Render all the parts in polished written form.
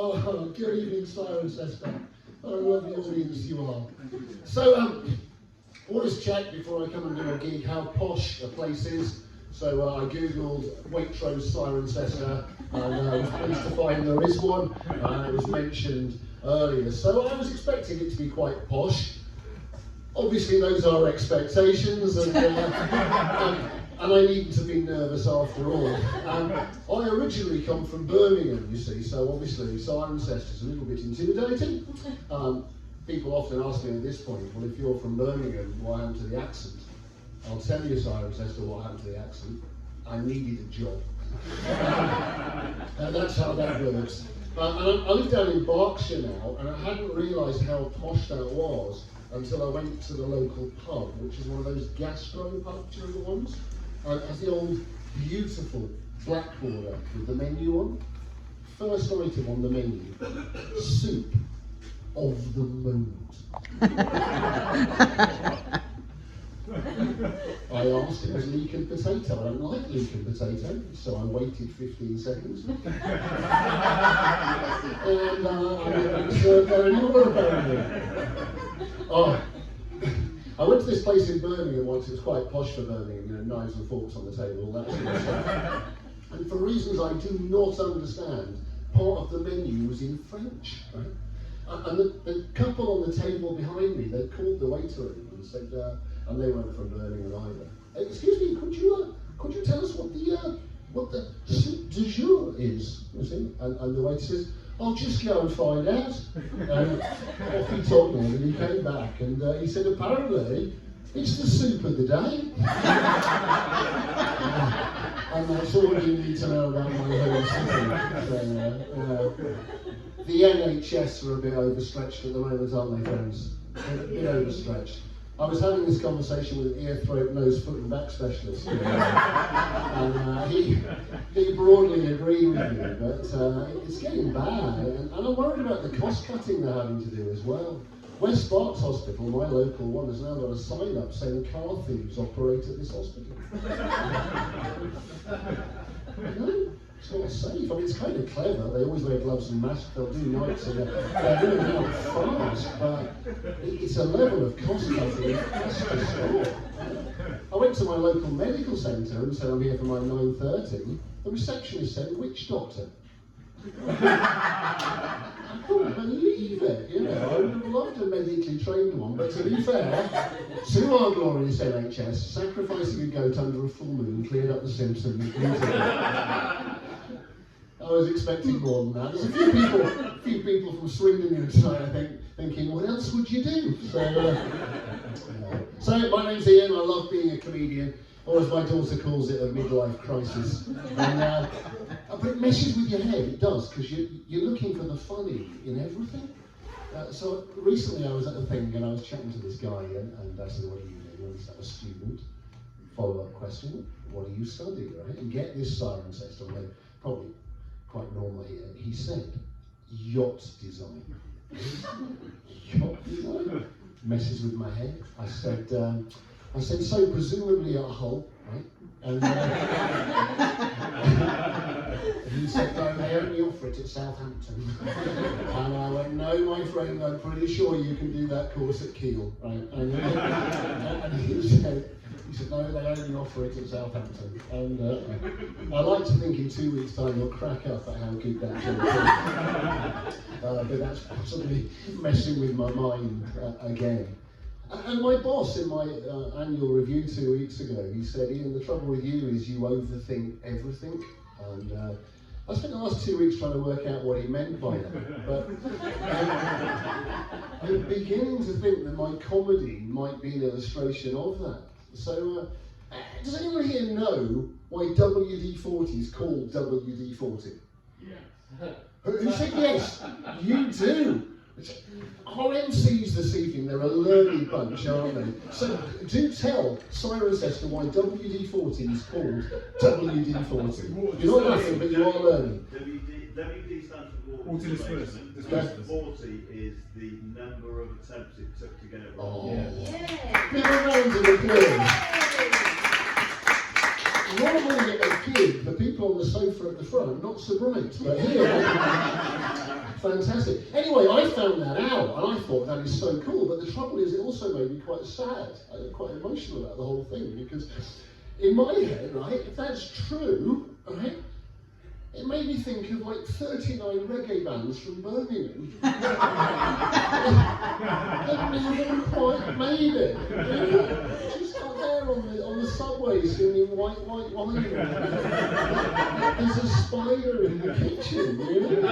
Oh, good evening, Cirencester. What a lovely audience you are. So, always check before I come and do a gig how posh a place is. So I googled Waitrose Cirencester, and I was pleased to find there is one. It was mentioned earlier. So I was expecting it to be quite posh. Obviously, those are expectations, and I needn't have been nervous after all. I originally come from Birmingham, you see, so obviously Cirencester's a little bit intimidating. People often ask me at this point, well, if you're from Birmingham, what happened to the accent? I'll tell you, Cirencester, what happened to the accent. I needed a job. And that's how that works. And I live down in Berkshire now, and I hadn't realised how posh that was until I went to the local pub, which is one of those gastro pubs, you know the ones? And it has the old beautiful blackboard with the menu on. First item on the menu, soup of the moment. I asked, it was leek and potato. I don't like leek and potato, so I waited 15 seconds. And I didn't serve there anymore apparently. Oh, I went to this place in Birmingham once. It was quite posh for Birmingham, you know, knives and forks on the table, all that sort of stuff. And for reasons I do not understand, part of the menu was in French, right? And the couple on the table behind me, they called the waiter in and said, and they weren't from Birmingham either. Excuse me, could you tell us what the soup du jour is? You see? And the waiter says, I'll just go and find out. And off he took me, and he came back, and he said, apparently, it's the soup of the day. And that's all you need to know about my home city. The NHS are a bit overstretched at the moment, aren't they, friends? They're a bit overstretched. I was having this conversation with an ear, throat, nose, foot and back specialist, and he broadly agreed with me, but it's getting bad, and I'm worried about the cost cutting they're having to do as well. West Berks Hospital, my local one, has now got a sign up saying car thieves operate at this hospital. No, it's not safe. I mean, it's kind of clever. They always wear gloves and masks. They'll do nights and they're doing it fast, but it's a level of cost cutting that's to stop. I went to my local medical centre and said I'm here for my 9:30. The receptionist said, which doctor? I couldn't believe it, you know. I would have loved a medically trained one, but to be fair, to our glorious NHS, sacrificing a goat under a full moon cleared up the symptoms beautifully. I was expecting more than that. There's a few people from Swindon here tonight, I think, thinking, what else would you do? So my name's Ian, I love being a comedian, or as my daughter calls it, a midlife crisis. And, but it messes with your head, it does, because you're looking for the funny in everything. So recently I was at a thing and I was chatting to this guy and I said, what do you do? And he said, a student. Follow-up question, what do you study, right? And get this Cirencester, probably quite normal here. He said, yacht design. Yacht design? Messes with my head. I said, so presumably at Hull, right? And he said, no, they only offer it at Southampton. And I went, no, my friend, I'm pretty sure you can do that course at Kiel, right? And he said, no, they only offer it at Southampton. And I like to think in 2 weeks' time you'll crack up at how good that job is. But that's possibly messing with my mind again. And my boss in my annual review 2 weeks ago, he said, Ian, the trouble with you is you overthink everything. And I spent the last 2 weeks trying to work out what he meant by that. But I'm beginning to think that my comedy might be an illustration of that. So, does anyone here know why WD-40 is called WD-40? Yeah. Who said yes? You do. Our MCs this evening, they're a learning bunch, aren't they? So do tell Cirencester why WD-40 is called WD-40. You're not laughing, but you are learning. WD stands for water displacement. 40 is the number of attempts it took to get it right. Oh. Yeah. Give a round of applause. normally at a gig, the people on the sofa at the front, not so bright, but here, fantastic. Anyway, I found that out, and I thought that is so cool, but the trouble is it also made me quite sad, quite emotional about the whole thing, because in my head, right, if that's true, right, it made me think of like 39 reggae bands from Birmingham. They've never quite made it. You know? Just out there on the subway singing white wine. There's a spider in the kitchen, you know?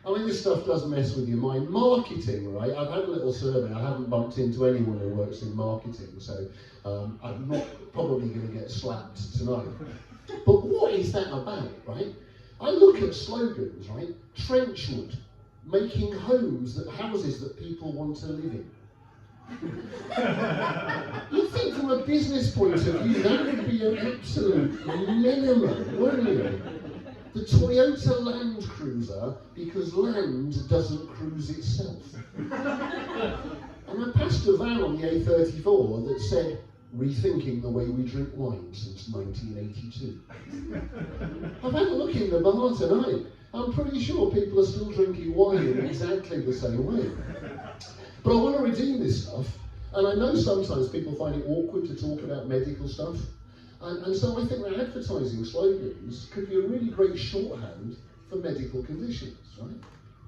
I mean, this stuff does mess with your mind. Marketing, right? I've had a little survey. I haven't bumped into anyone who works in marketing, so I'm not probably going to get slapped tonight. But what is that about, right? I look at slogans, right? Trenchwood, making houses that people want to live in. You think from a business point of view, that would be an absolute minimum, wouldn't you? The Toyota Land Cruiser, because land doesn't cruise itself. And I passed a van on the A34 that said, rethinking the way we drink wine since 1982. I've had a look in the bar tonight. I'm pretty sure people are still drinking wine in exactly the same way. But I want to redeem this stuff, and I know sometimes people find it awkward to talk about medical stuff, and so I think that advertising slogans could be a really great shorthand for medical conditions, right?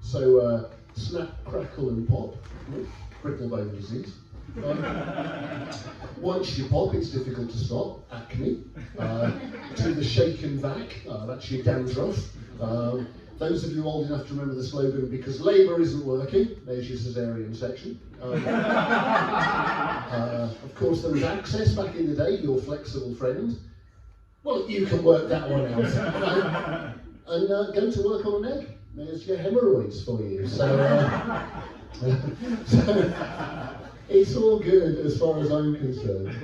So, snap, crackle and pop, brittle bone disease. Once you pop, it's difficult to stop, acne. To the shaken back, that's your dandruff. Those of you old enough to remember the slogan, because labour isn't working, there's your caesarean section. Of course, there was access back in the day, your flexible friend. Well, you can work that one out. And go to work on an egg. There's your hemorrhoids for you. So it's all good as far as I'm concerned.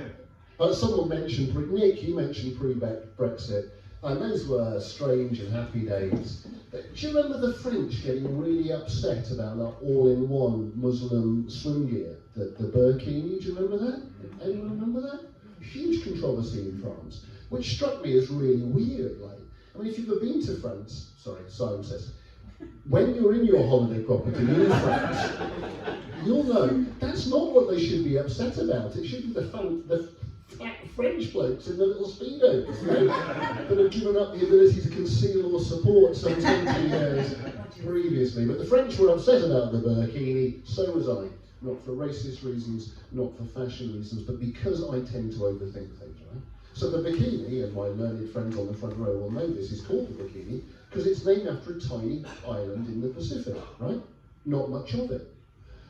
Someone mentioned, Nick, you mentioned pre-Brexit, and those were strange and happy days. But do you remember the French getting really upset about that all-in-one Muslim swim gear, the burkini? Do you remember that? Anyone remember that? Huge controversy in France, which struck me as really weird. Like, I mean, if you've ever been to France, sorry, Simon says, when you're in your holiday property in France, you'll know that's not what they should be upset about. It should be the fat French blokes in the little speedos, you know, that have given up the ability to conceal or support some 20 years previously. But the French were upset about the burkini, so was I. Not for racist reasons, not for fashion reasons, but because I tend to overthink things, right? So the bikini, and my learned friends on the front row will know this, is called the bikini because it's named after a tiny island in the Pacific, right? Not much of it.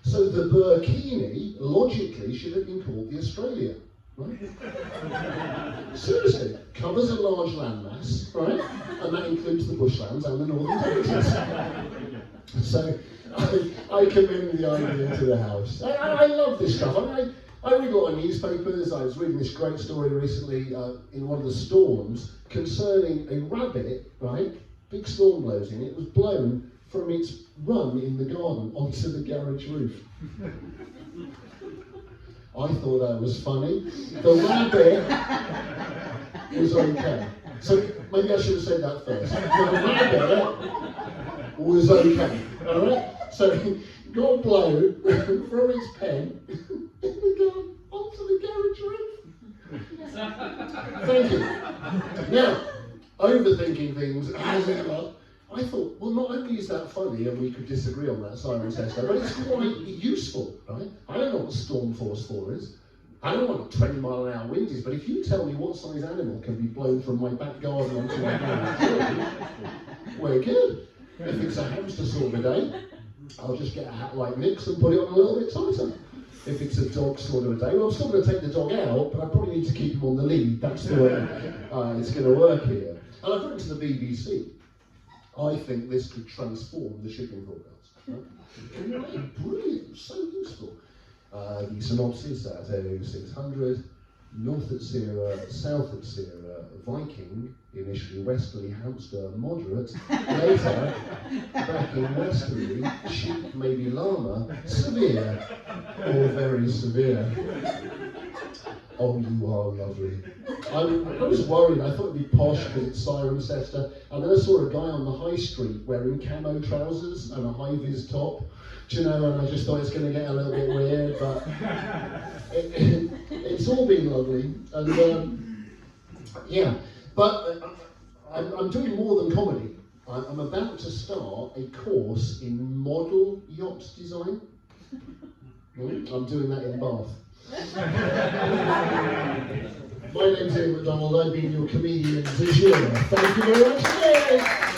So the burkini, logically, should have been called the Australia, right? Seriously, covers a large landmass, right? And that includes the bushlands and the Northern Territories. So I commend the idea to the house. I love this stuff. I read a lot of newspapers. I was reading this great story recently in one of the storms concerning a rabbit, right? Big storm blows in. It was blown from its run in the garden onto the garage roof. I thought that was funny. The rabbit was okay. So maybe I should have said that first. The rabbit was okay. All right? So it got blown from its pen in the garden onto the garage roof. Thank you. Now, overthinking things as ever. I thought, well, not only is that funny, and we could disagree on that, Simon says so, but it's quite useful, right? I don't know what storm force 4 is. I don't know what 20-mile-an-hour wind is, but if you tell me what size animal can be blown from my back garden onto my garden, we're good. If it's a hamster sort of a day, I'll just get a hat like Nick's and put it on a little bit tighter. If it's a dog sort of a day, well, I'm still going to take the dog out, but I probably need to keep him on the lead. That's the way it's going to work here. And I've written to the BBC. I think this could transform the shipping forecast. Right? Brilliant, so useful. The synopsis at 0600, north at Sierra, south at Sierra, Viking, initially westerly, hamster, moderate, later, back in westerly, sheep, maybe llama, severe, or very severe. Oh, you are lovely. I was worried. I thought it'd be posh because it's Cirencester. And then I saw a guy on the high street wearing camo trousers and a high-vis top. Do you know, and I just thought it's going to get a little bit weird, but it's all been lovely. And yeah, but I'm doing more than comedy. I'm about to start a course in model yacht design. I'm doing that in Bath. My name's McDonald. I've been your comedian du jour. Thank you very much.